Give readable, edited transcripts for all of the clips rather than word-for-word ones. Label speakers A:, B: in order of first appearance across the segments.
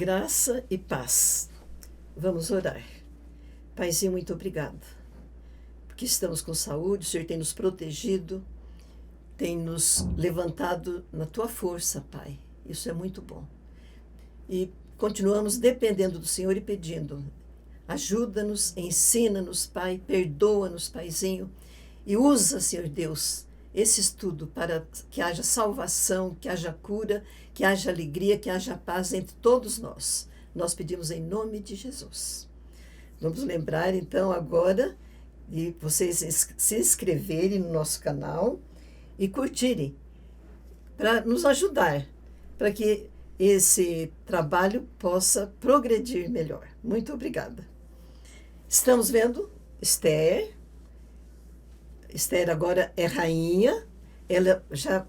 A: Graça e paz. Vamos orar. Paizinho, muito obrigada, porque estamos com saúde, o Senhor tem nos protegido, tem nos levantado na Tua força, Pai. Isso é muito bom. E continuamos dependendo do Senhor e pedindo. Ajuda-nos, ensina-nos, Pai, perdoa-nos, Paizinho, e usa, Senhor Deus, esse estudo para que haja salvação, que haja cura, que haja alegria, que haja paz entre todos nós. Nós pedimos em nome de Jesus. Vamos lembrar, então, agora de vocês se inscreverem no nosso canal e curtirem, para nos ajudar, para que esse trabalho possa progredir melhor. Muito obrigada. Estamos vendo Esther. Esther agora é rainha, ela já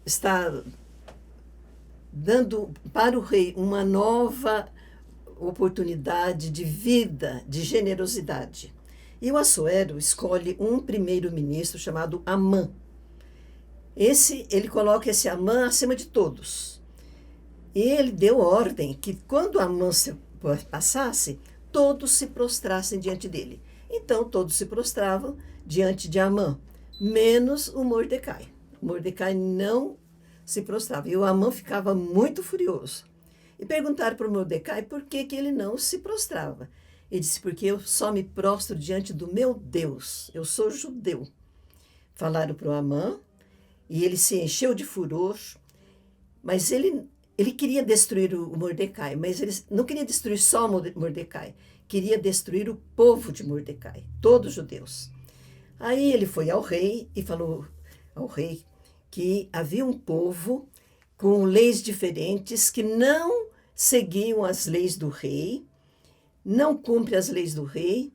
A: está dando para o rei uma nova oportunidade de vida, de generosidade. E o Assuero escolhe um primeiro-ministro chamado Amã. Ele coloca esse Amã acima de todos. E ele deu ordem que quando Amã passasse, todos se prostrassem diante dele. Então todos se prostravam diante de Amã, menos o Mordecai. O Mordecai não se prostrava. E o Amã ficava muito furioso. E perguntaram para o Mordecai por que ele não se prostrava. Ele disse, porque eu só me prostro diante do meu Deus. Eu sou judeu. Falaram para o Amã, e ele se encheu de furor, mas ele queria destruir o Mordecai, mas ele não queria destruir só o Mordecai, queria destruir o povo de Mordecai, todos os judeus. Aí ele foi ao rei e falou ao rei que havia um povo com leis diferentes que não seguiam as leis do rei, não cumpre as leis do rei,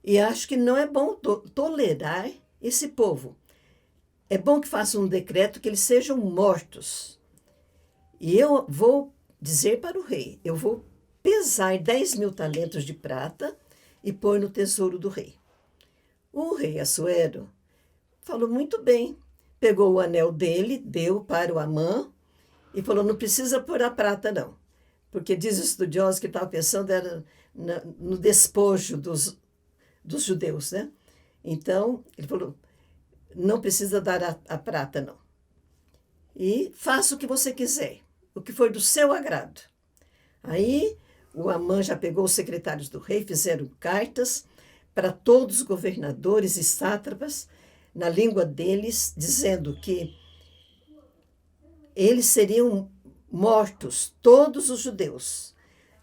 A: e acho que não é bom tolerar esse povo. É bom que faça um decreto que eles sejam mortos. E eu vou dizer para o rei, eu vou pesar 10.000 talentos de prata e pôr no tesouro do rei. O rei Assuero falou muito bem, pegou o anel dele, deu para o Amã e falou, não precisa pôr a prata não, porque diz os estudiosos que estava pensando era no despojo dos judeus, né? Então, ele falou, não precisa dar a prata não. E faça o que você quiser, o que for do seu agrado. Aí o Amã já pegou os secretários do rei, fizeram cartas para todos os governadores e sátrapas, na língua deles, dizendo que eles seriam mortos, todos os judeus.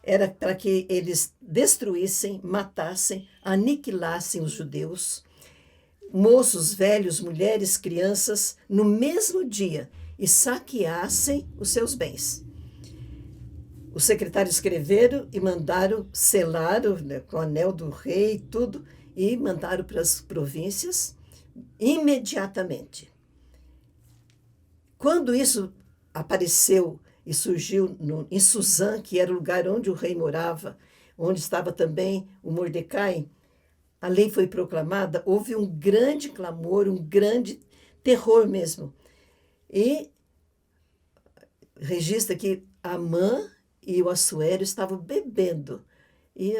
A: Era para que eles destruíssem, matassem, aniquilassem os judeus, moços, velhos, mulheres, crianças, no mesmo dia, e saqueassem os seus bens. Os secretários escreveram e mandaram, selaram, né, com o anel do rei e tudo, e mandaram para as províncias imediatamente. Quando isso apareceu e surgiu em Suzã, que era o lugar onde o rei morava, onde estava também o Mordecai, a lei foi proclamada, houve um grande clamor, um grande terror mesmo. E registra que Amã e o Assuero estavam bebendo e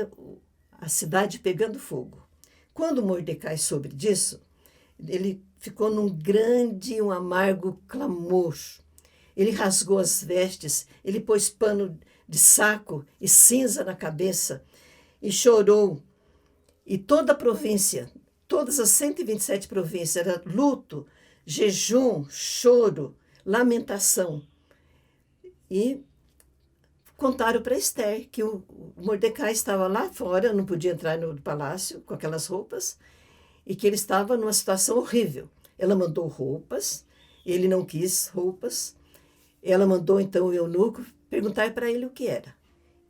A: a cidade pegando fogo. Quando Mordecai soube disso, ele ficou num grande e um amargo clamor. Ele rasgou as vestes, ele pôs pano de saco e cinza na cabeça e chorou. E toda a província, todas as 127 províncias, era luto, jejum, choro, lamentação. E contaram para Esther que o Mordecai estava lá fora, não podia entrar no palácio com aquelas roupas, e que ele estava numa situação horrível. Ela mandou roupas, ele não quis roupas. Ela mandou então o eunuco perguntar para ele o que era.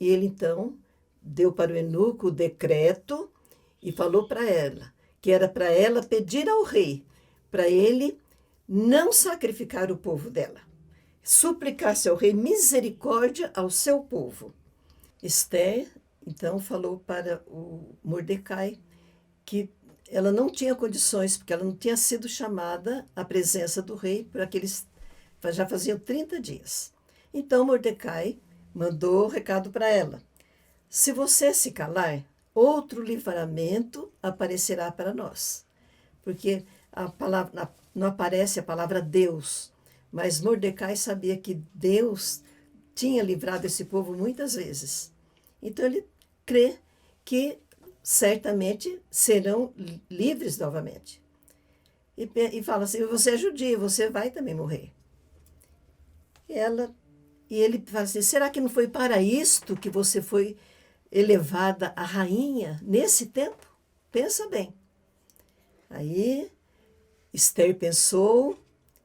A: E ele então deu para o eunuco o decreto e falou para ela que era para ela pedir ao rei para ele não sacrificar o povo dela, suplicasse ao rei misericórdia ao seu povo. Esther, então, falou para o Mordecai que ela não tinha condições, porque ela não tinha sido chamada à presença do rei, por aqueles, já faziam 30 dias. Então, Mordecai mandou recado para ela: se você se calar, outro livramento aparecerá para nós. Porque a palavra, não aparece a palavra Deus, mas Mordecai sabia que Deus tinha livrado esse povo muitas vezes. Então ele crê que certamente serão livres novamente. E fala assim: você é judia, você vai também morrer. E ele fala assim: será que não foi para isto que você foi elevada a rainha nesse tempo? Pensa bem. Aí Esther pensou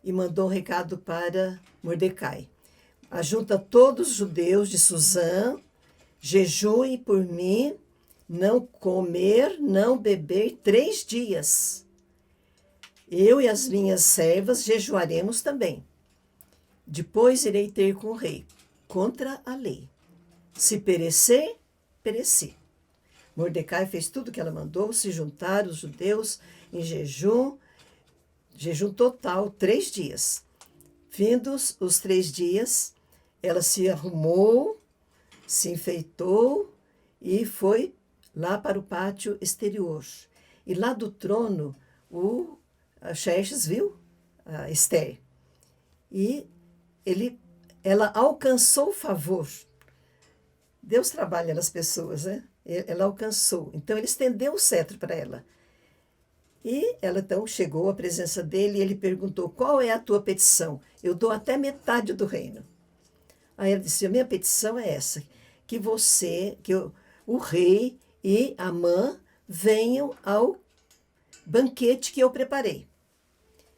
A: e mandou um recado para Mordecai: ajunta todos os judeus de Susã, jejuem por mim, não comer, não beber 3 dias. Eu e as minhas servas jejuaremos também. Depois irei ter com o rei, contra a lei. Se perecer, pereci. Mordecai fez tudo o que ela mandou, se juntaram os judeus em jejum total, 3 dias. Findos os 3 dias, ela se arrumou, se enfeitou e foi lá para o pátio exterior. E lá do trono, Xerxes viu a Esther. E ela alcançou o favor. Deus trabalha nas pessoas, né? Ela alcançou. Então, ele estendeu o cetro para ela. E ela, então, chegou à presença dele e ele perguntou: qual é a tua petição? Eu dou até metade do reino. Aí ela disse: a minha petição é essa, que o rei e Amã venham ao banquete que eu preparei.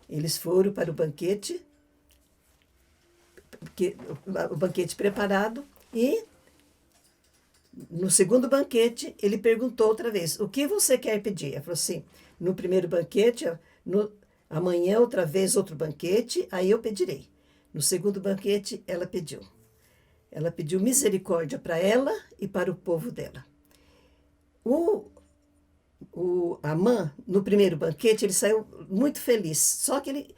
A: Eles foram para o banquete preparado, e no segundo banquete ele perguntou outra vez: o que você quer pedir? Ela falou assim: no primeiro banquete, amanhã outra vez outro banquete, aí eu pedirei. No segundo banquete ela pediu misericórdia para ela e para o povo dela. O Amã, no primeiro banquete, ele saiu muito feliz, só que ele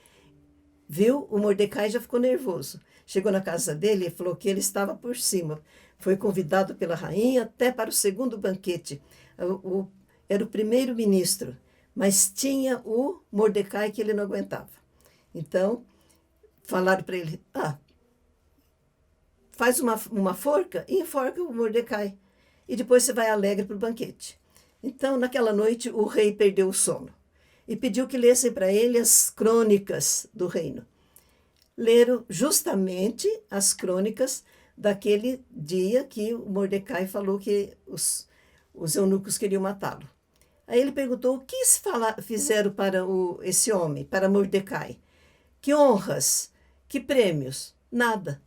A: viu o Mordecai e já ficou nervoso. Chegou na casa dele e falou que ele estava por cima. Foi convidado pela rainha até para o segundo banquete. Era o primeiro-ministro, mas tinha o Mordecai que ele não aguentava. Então, falaram para ele: faz uma forca e enforca o Mordecai. E depois você vai alegre para o banquete. Então, naquela noite, o rei perdeu o sono e pediu que lessem para ele as crônicas do reino. Leram justamente as crônicas daquele dia que o Mordecai falou que os eunucos queriam matá-lo. Aí ele perguntou: o que fizeram para esse homem, para Mordecai? Que honras, que prêmios? Nada.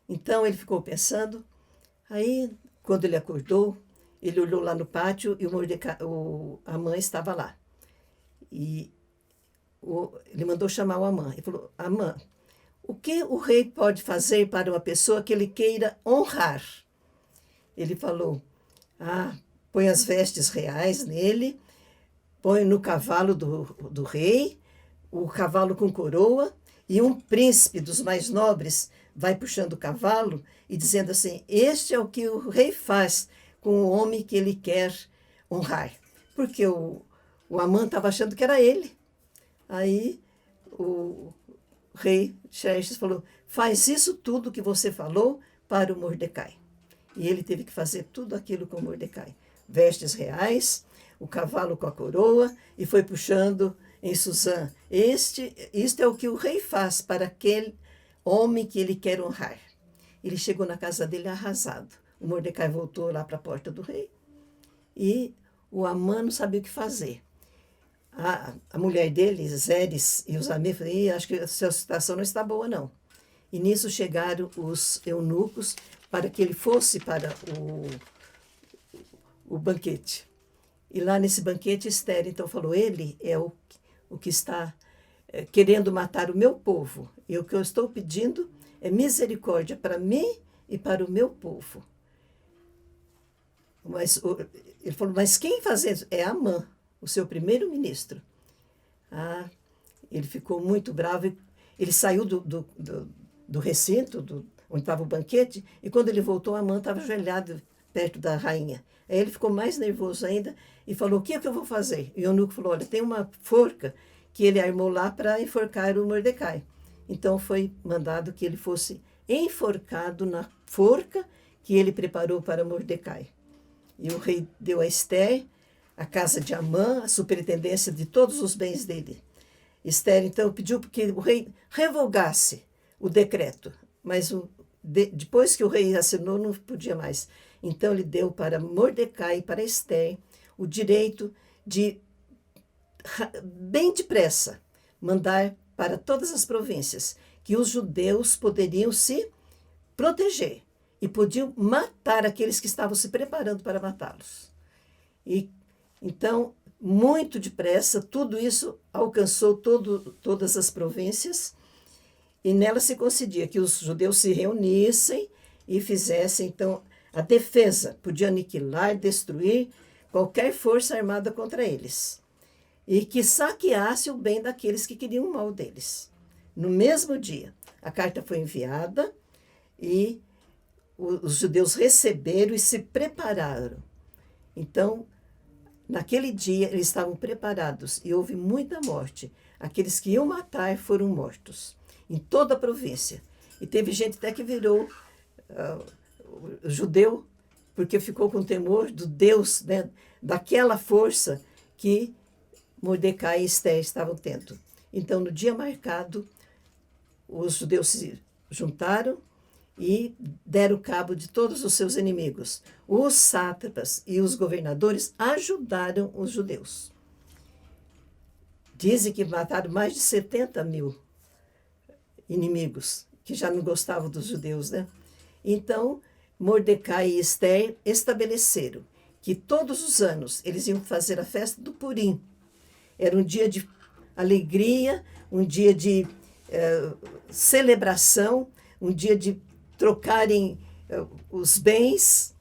A: Então ele ficou pensando. Aí, quando ele acordou, ele olhou lá no pátio e o Amã estava lá. E ele mandou chamar o Amã. Ele falou: Amã, o que o rei pode fazer para uma pessoa que ele queira honrar? Ele falou: põe as vestes reais nele, põe no cavalo do rei, o cavalo com coroa, e um príncipe dos mais nobres vai puxando o cavalo e dizendo assim: este é o que o rei faz com o homem que ele quer honrar. Porque o Amã estava achando que era ele. Aí o rei Xerxes falou: faz isso tudo que você falou para o Mordecai. E ele teve que fazer tudo aquilo com o Mordecai. Vestes reais, o cavalo com a coroa, e foi puxando em Susã. Isto é o que o rei faz para aquele homem que ele quer honrar. Ele chegou na casa dele arrasado. O Mordecai voltou lá para a porta do rei e o Amã não sabia o que fazer. A mulher dele, Zeres, e os amigos falaram: acho que a sua situação não está boa, não. E nisso chegaram os eunucos para que ele fosse para o banquete. E lá nesse banquete, Esther então falou: ele é o que está querendo matar o meu povo. E o que eu estou pedindo é misericórdia para mim e para o meu povo. Ele falou: mas quem faz isso? É Amã, o seu primeiro-ministro. Ele ficou muito bravo. Ele saiu do recinto, onde estava o banquete, e quando ele voltou, Amã estava ajoelhado perto da rainha. Aí ele ficou mais nervoso ainda e falou, o que é que eu vou fazer? E o eunuco falou, olha, tem uma forca que ele armou lá para enforcar o Mordecai. Então foi mandado que ele fosse enforcado na forca que ele preparou para Mordecai. E o rei deu a Ester a casa de Amã, a superintendência de todos os bens dele. Ester, então, pediu que o rei revogasse o decreto, mas depois que o rei assinou, não podia mais. Então, ele deu para Mordecai e para Ester o direito de, bem depressa, mandar para todas as províncias que os judeus poderiam se proteger e podiam matar aqueles que estavam se preparando para matá-los. E então, muito depressa, tudo isso alcançou todas as províncias, e nela se concedia que os judeus se reunissem e fizessem, então, a defesa, podia aniquilar, destruir qualquer força armada contra eles, e que saqueasse o bem daqueles que queriam o mal deles. No mesmo dia, a carta foi enviada e os judeus receberam e se prepararam. Então, naquele dia, eles estavam preparados e houve muita morte. Aqueles que iam matar foram mortos em toda a província. E teve gente até que virou judeu, porque ficou com temor do Deus, né, daquela força que Mordecai e Ester estavam tendo. Então, no dia marcado, os judeus se juntaram e deram cabo de todos os seus inimigos. Os sátrapas e os governadores ajudaram os judeus. Dizem que mataram mais de 70.000 inimigos, que já não gostavam dos judeus, né? Então, Mordecai e Ester estabeleceram que todos os anos eles iam fazer a festa do Purim. Era um dia de alegria, um dia de celebração, um dia de trocarem os bens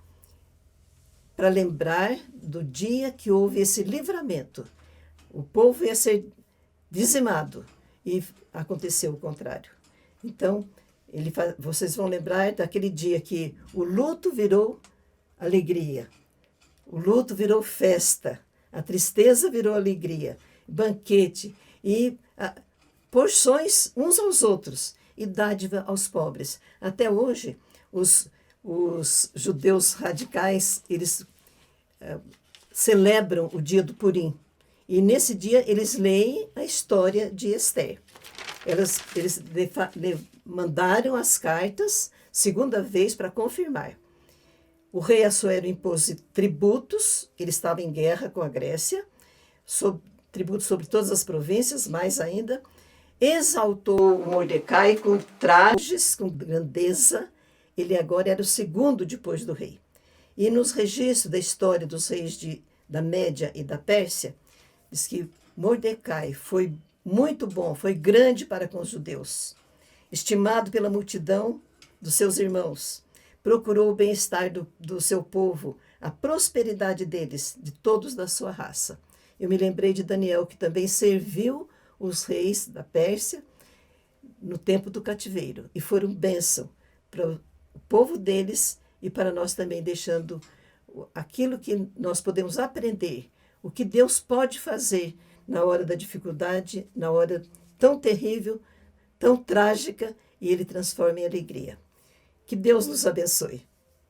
A: para lembrar do dia que houve esse livramento. O povo ia ser dizimado e aconteceu o contrário. Então, vocês vão lembrar daquele dia que o luto virou alegria, o luto virou festa, a tristeza virou alegria, banquete e porções uns aos outros e dádiva aos pobres. Até hoje, os judeus radicais, eles celebram o dia do Purim. E nesse dia eles leem a história de Ester. Eles mandaram as cartas, segunda vez, para confirmar. O rei Assuero impôs tributos, ele estava em guerra com a Grécia, tributos sobre todas as províncias, mais ainda. Exaltou Mordecai com trajes, com grandeza. Ele agora era o segundo depois do rei. E nos registros da história dos reis da Média e da Pérsia, diz que Mordecai foi muito bom, foi grande para com os judeus, estimado pela multidão dos seus irmãos, procurou o bem-estar do seu povo, a prosperidade deles, de todos da sua raça. Eu me lembrei de Daniel, que também serviu os reis da Pérsia no tempo do cativeiro, e foram bênção para o povo deles e para nós também, deixando aquilo que nós podemos aprender, o que Deus pode fazer na hora da dificuldade, na hora tão terrível, tão trágica, e Ele transforma em alegria. Que Deus nos abençoe.